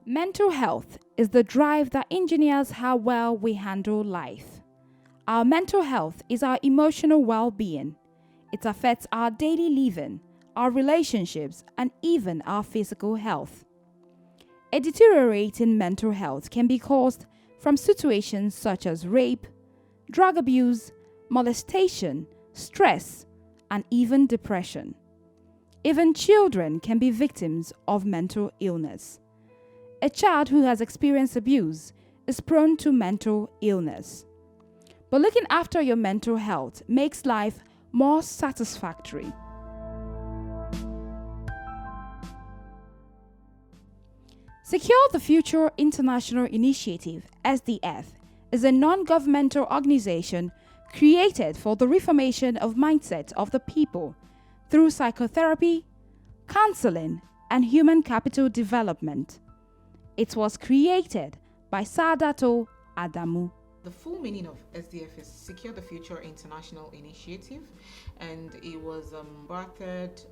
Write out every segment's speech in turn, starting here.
Mental health is the drive that engineers how well we handle life. Our mental health is our emotional well-being. It affects our daily living, our relationships, and even our physical health. A deteriorating mental health can be caused from situations such as rape, drug abuse, molestation, stress, and even depression. Even children can be victims of mental illness. A child who has experienced abuse is prone to mental illness. But looking after your mental health makes life more satisfactory. Secure the Future International Initiative, SDF, is a non-governmental organization created for the reformation of mindset of the people through psychotherapy, counseling, and human capital development. It was created by Sadato Adamu. The full meaning of SDF is Secure the Future International Initiative, and it was birthed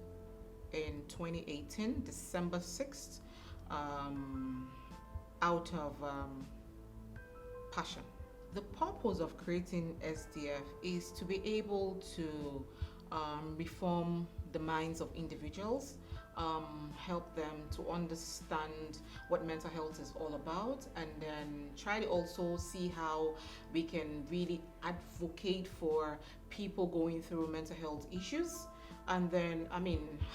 in 2018, December 6th, out of passion. The purpose of creating SDF is to be able to reform the minds of individuals, help them to understand what mental health is all about, and then try to also see how we can really advocate for people going through mental health issues. And then,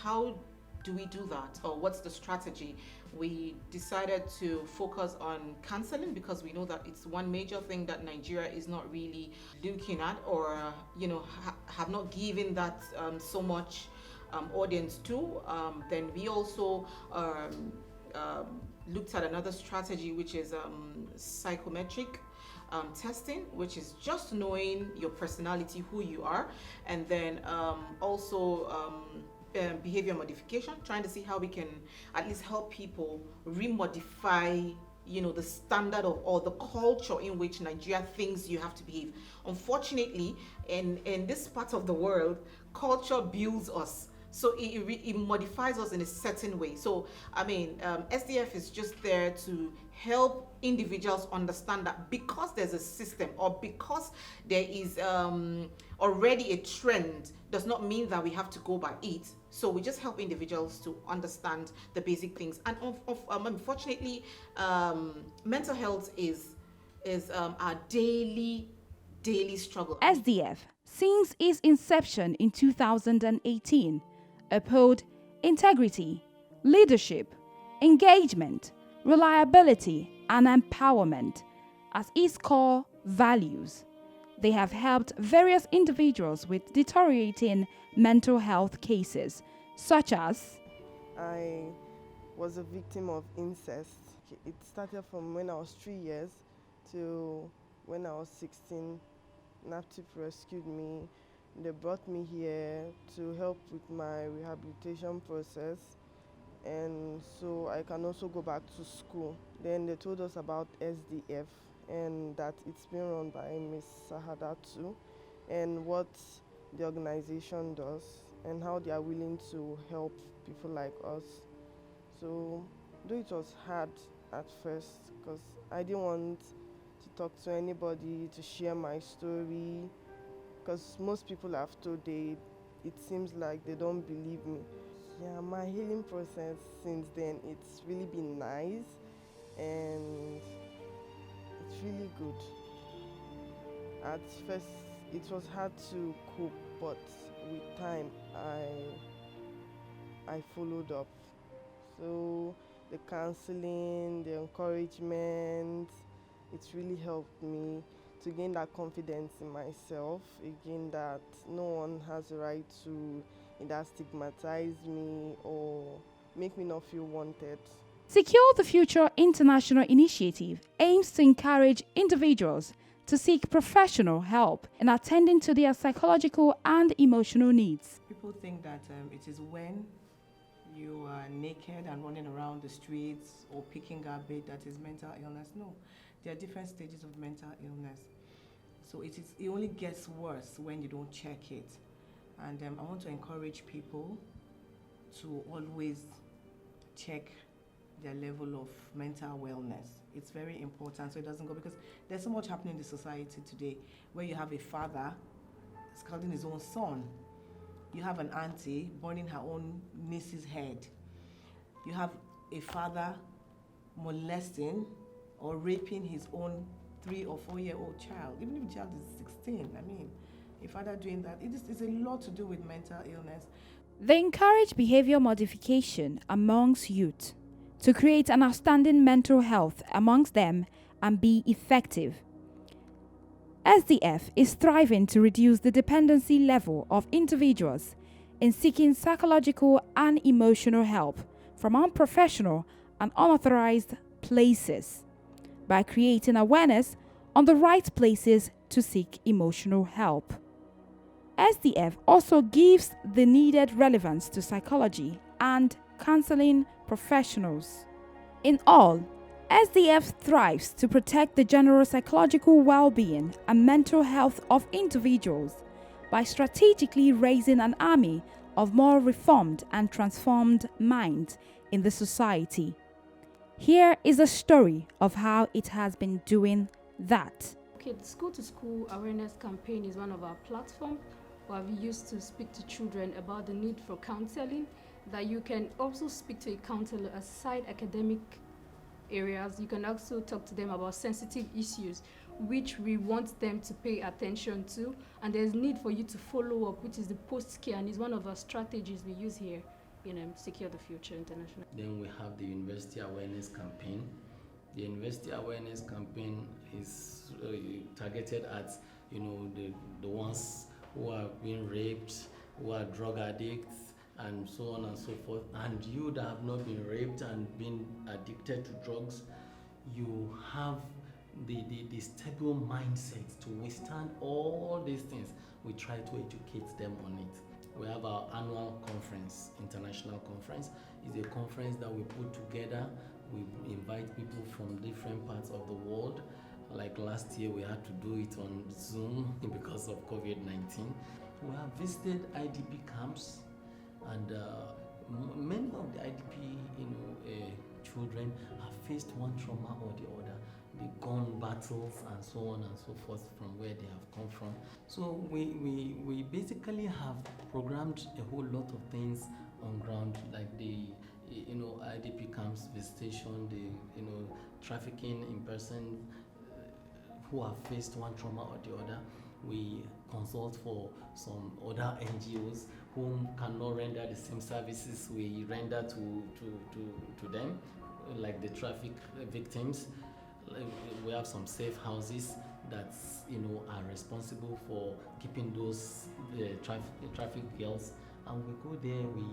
how do we do that, or what's the strategy? We decided to focus on counseling because we know that it's one major thing that Nigeria is not really looking at, or have not given that so much audience to. Then we also looked at another strategy, which is psychometric testing, which is just knowing your personality, who you are, and then also behavior modification, trying to see how we can at least help people remodify the standard of, or the culture in which Nigeria thinks you have to behave. Unfortunately, in this part of the world, culture builds us. So it modifies us in a certain way. So, SDF is just there to help individuals understand that because there's a system, or because there is already a trend, does not mean that we have to go by it. So we just help individuals to understand the basic things. And unfortunately, mental health is our daily struggle. SDF, since its inception in 2018, uphold integrity, leadership, engagement, reliability, and empowerment as its core values. They have helped various individuals with deteriorating mental health cases, such as I was a victim of incest. It started from when I was 3 years to when I was 16. NAPTIP rescued me. They brought me here to help with my rehabilitation process, and so I can also go back to school. Then they told us about SDF and that it's been run by Miss Sahadatu, and what the organization does and how they are willing to help people like us. So though it was hard at first because I didn't want to talk to anybody, to share my story, because most people I've told, it seems like they don't believe me. Yeah, my healing process since then, it's really been nice and it's really good. At first it was hard to cope, but with time I followed up. So the counseling, the encouragement, it's really helped me to gain that confidence in myself, again, that no one has a right to either stigmatize me or make me not feel wanted. Secure the Future International Initiative aims to encourage individuals to seek professional help in attending to their psychological and emotional needs. People think that it is when you are naked and running around the streets or picking garbage that is mental illness. No, there are different stages of mental illness. So it only gets worse when you don't check it. And I want to encourage people to always check their level of mental wellness. It's very important so it doesn't go, because there's so much happening in the society today where you have a father scalding his own son. You have an auntie burning her own niece's head. You have a father molesting or raping his own 3 or 4-year-old child, even if the child is 16. I mean, a father doing that, it's a lot to do with mental illness. They encourage behavior modification amongst youth to create an outstanding mental health amongst them and be effective. SDF is striving to reduce the dependency level of individuals in seeking psychological and emotional help from unprofessional and unauthorized places by creating awareness on the right places to seek emotional help. SDF also gives the needed relevance to psychology and counseling professionals. In all, SDF strives to protect the general psychological well-being and mental health of individuals by strategically raising an army of more reformed and transformed minds in the society. Here is a story of how it has been doing that. Okay, the School to School Awareness Campaign is one of our platforms where we used to speak to children about the need for counseling, that you can also speak to a counselor aside academic areas. You can also talk to them about sensitive issues which we want them to pay attention to, and there's need for you to follow up, which is the post-care, and is one of our strategies we use here in Secure the Future International. Then we have the University Awareness Campaign. The University Awareness Campaign is targeted at the ones who are being raped, who are drug addicts, and so on and so forth. And you that have not been raped and been addicted to drugs, you have the stable mindset to withstand all these things. We try to educate them on it. We have our annual conference, international conference. It's a conference that we put together. We invite people from different parts of the world. Like last year, we had to do it on Zoom because of COVID-19. We have visited IDP camps, and many of the IDP children have faced one trauma or the other. They've gone battles and so on and so forth from where they have come from. So we basically have programmed a whole lot of things on ground, like the IDP camps visitation, the trafficking in person who have faced one trauma or the other. We consult for some other NGOs whom cannot render the same services we render to them, like the traffic victims. We have some safe houses that are responsible for keeping those traffic girls, and we go there, we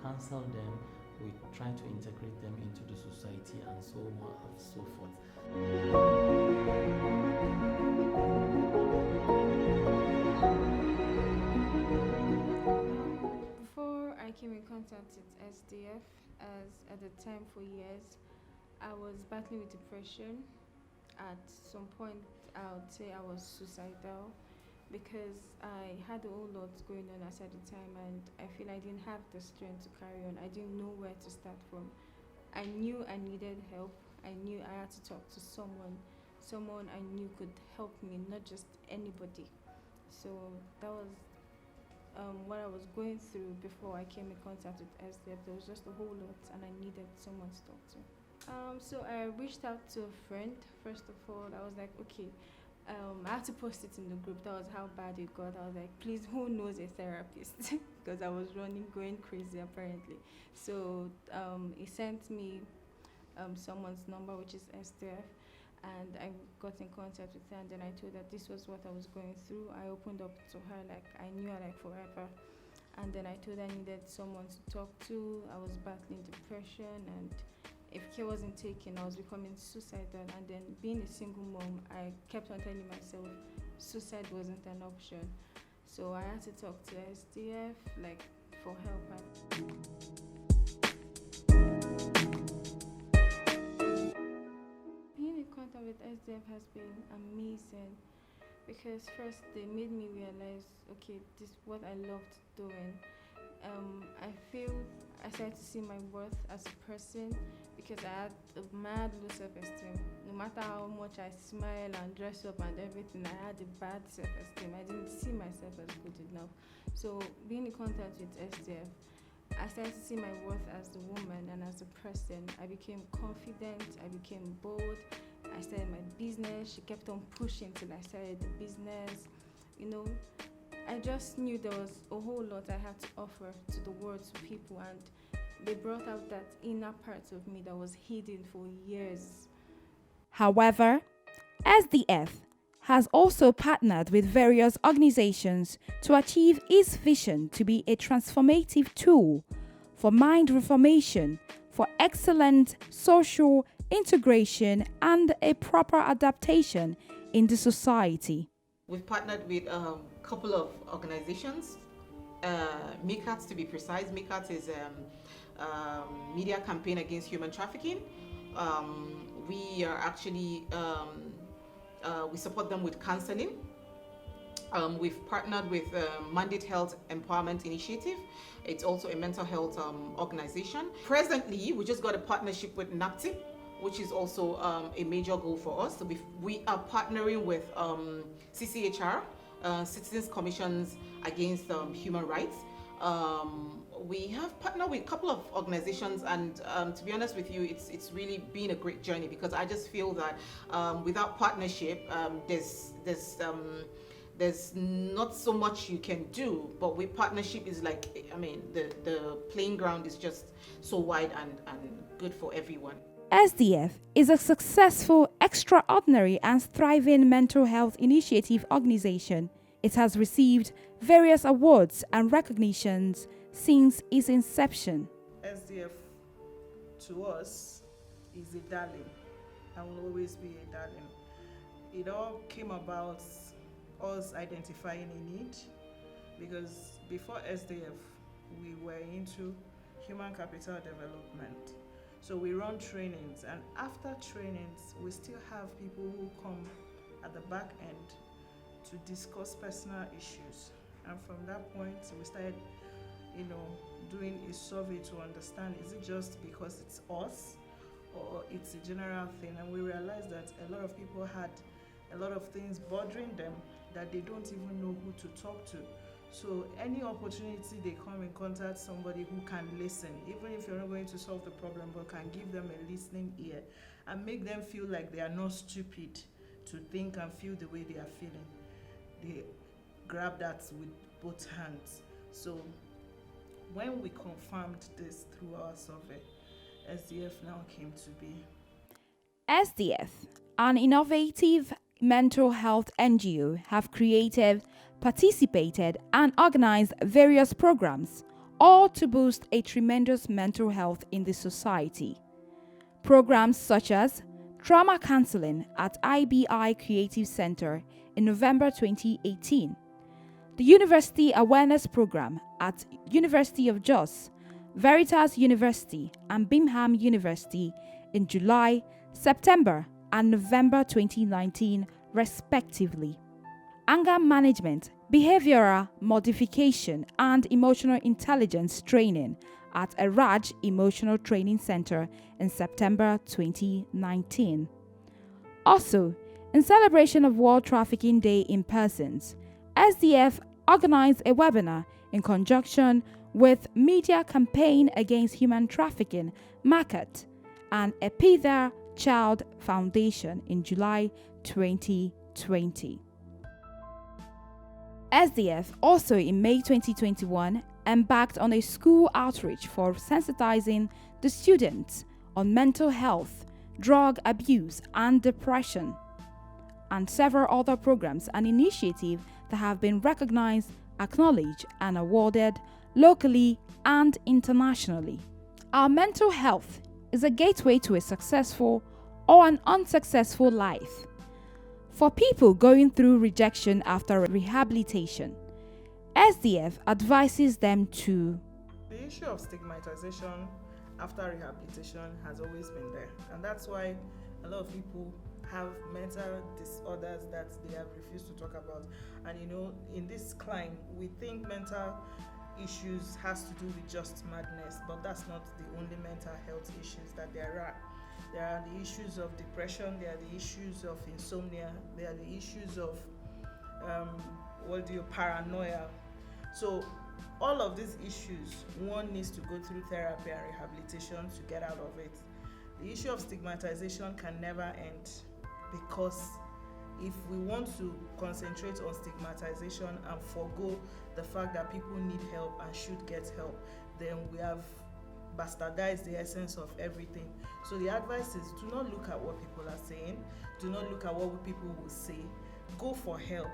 counsel them, we try to integrate them into the society, and so on and so forth. Before I came in contact with SDF, as at the time for years, I was battling with depression. At some point, I would say I was suicidal because I had a whole lot going on at the time, and I feel I didn't have the strength to carry on. I didn't know where to start from. I knew I needed help. I knew I had to talk to someone I knew could help me, not just anybody. So that was what I was going through before I came in contact with SDF. There was just a whole lot, and I needed someone to talk to. So I reached out to a friend. First of all, I was like, okay, I had to post it in the group. That was how bad it got. I was like, please, who knows a therapist? Because I was going crazy apparently. So he sent me someone's number, which is SDF, and I got in contact with her, and then I told her this was what I was going through. I opened up to her like I knew her like forever. And then I told her I needed someone to talk to. I was battling depression, and if care wasn't taken, I was becoming suicidal. And then being a single mom, I kept on telling myself suicide wasn't an option. So I had to talk to SDF like for help. Being in contact with SDF has been amazing because first they made me realize, okay, this is what I loved doing. I feel I started to see my worth as a person because I had a mad low self-esteem. No matter how much I smile and dress up and everything, I had a bad self-esteem. I didn't see myself as good enough. So being in contact with SDF, I started to see my worth as a woman and as a person. I became confident, I became bold, I started my business. She kept on pushing till I started the business. You know, I just knew there was a whole lot I had to offer to the world, to people, and they brought out that inner part of me that was hidden for years. However, SDF has also partnered with various organizations to achieve its vision to be a transformative tool for mind reformation, for excellent social integration, and a proper adaptation in the society. We've partnered with a couple of organizations, MICAT to be precise. MICAT is Media Campaign Against Human Trafficking. We are actually, we support them with counseling. We've partnered with Mandate Health Empowerment Initiative. It's also a mental health organization. Presently, we just got a partnership with NAPTIP, which is also a major goal for us. So we are partnering with CCHR, Citizens Commissions Against Human Rights. We have partnered with a couple of organizations, and to be honest with you, it's really been a great journey, because I just feel that without partnership, there's not so much you can do, but with partnership is like, I mean, the playing ground is just so wide and good for everyone. SDF is a successful, extraordinary, and thriving mental health initiative organization. It has received various awards and recognitions since its inception. SDF to us is a darling and will always be a darling. It all came about us identifying a need, because before SDF we were into human capital development. So we run trainings, and after trainings we still have people who come at the back end to discuss personal issues. And from that point we started, doing a survey to understand, is it just because it's us or it's a general thing? And we realized that a lot of people had a lot of things bothering them that they don't even know who to talk to. So any opportunity they come in contact somebody who can listen, even if you're not going to solve the problem, but can give them a listening ear and make them feel like they are not stupid to think and feel the way they are feeling, they grab that with both hands. So when we confirmed this through our survey, SDF now came to be. SDF, an innovative mental health NGO, have created, participated, and organized various programs, all to boost a tremendous mental health in the society. Programs such as trauma counseling at IBI Creative Center in November 2018, the University Awareness Program at University of Jos, Veritas University, and Birmingham University in July, September, and November 2019, respectively. Anger management, behavioral modification, and emotional intelligence training at a RAJ Emotional Training Center in September 2019. Also, in celebration of World Trafficking Day in Persons, SDF organized a webinar in conjunction with Media Campaign Against Human Trafficking, MACAT, and Epither Child Foundation in July 2020. SDF also in May 2021 embarked on a school outreach for sensitizing the students on mental health, drug abuse, and depression, and several other programs and initiatives that have been recognized, acknowledged, and awarded locally and internationally. Our mental health is a gateway to a successful or an unsuccessful life. For people going through rejection after rehabilitation, SDF advises them to. The issue of stigmatization after rehabilitation has always been there, and that's why a lot of people have mental disorders that they have refused to talk about. And in this climb, we think mental issues has to do with just madness, but that's not the only mental health issues that there are. There are the issues of depression, there are the issues of insomnia, there are the issues of paranoia. So all of these issues, one needs to go through therapy and rehabilitation to get out of it. The issue of stigmatization can never end, because if we want to concentrate on stigmatization and forgo the fact that people need help and should get help, then we have bastardized the essence of everything. So the advice is, do not look at what people are saying, do not look at what people will say. Go for help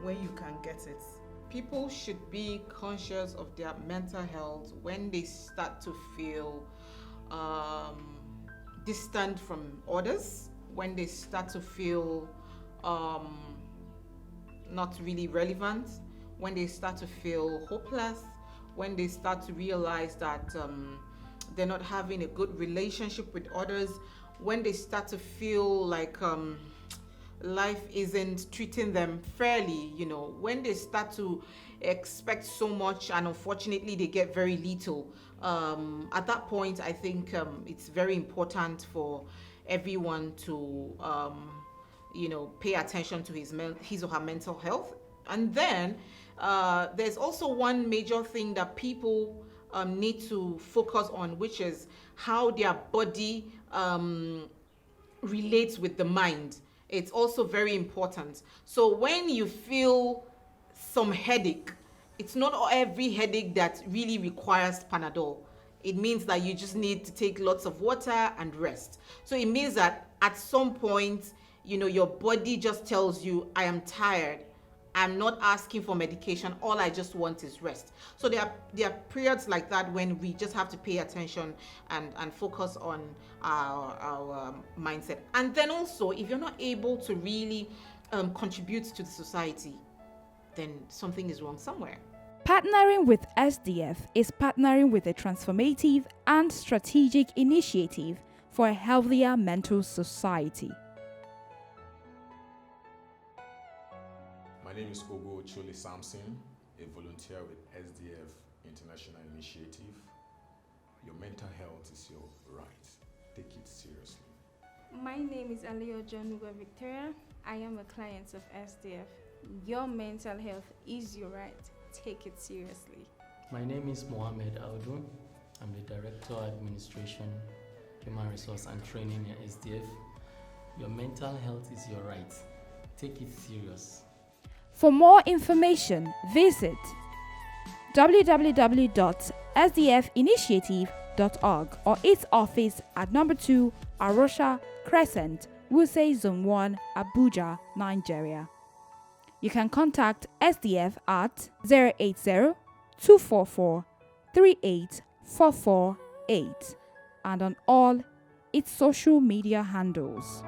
when you can get it. People should be conscious of their mental health when they start to feel distant from others, when they start to feel not really relevant, when they start to feel hopeless, when they start to realize that they're not having a good relationship with others, when they start to feel like life isn't treating them fairly, when they start to expect so much and unfortunately they get very little. At that point, I think it's very important for everyone to pay attention to his or her mental health. And then there's also one major thing that people need to focus on, which is how their body relates with the mind. It's also very important. So when you feel some headache, it's not every headache that really requires Panadol. It means that you just need to take lots of water and rest. So it means that at some point, your body just tells you, I am tired. I'm not asking for medication. All I just want is rest. So there are periods like that when we just have to pay attention and focus on our mindset. And then also, if you're not able to really contribute to the society, then something is wrong somewhere. Partnering with SDF is partnering with a transformative and strategic initiative for a healthier mental society. My name is Ogo Chole Samson, a volunteer with SDF International Initiative. Your mental health is your right. Take it seriously. My name is Alio Januga Victoria. I am a client of SDF. Your mental health is your right. Take it seriously. My name is Mohamed Audu. I'm the Director of Administration, Human Resource and Training at SDF. Your mental health is your right. Take it serious. For more information, visit www.sdfinitiative.org or its office at number 2 Arusha Crescent, Wuse Zone 1, Abuja, Nigeria. You can contact SDF at 080-244-38448 and on all its social media handles.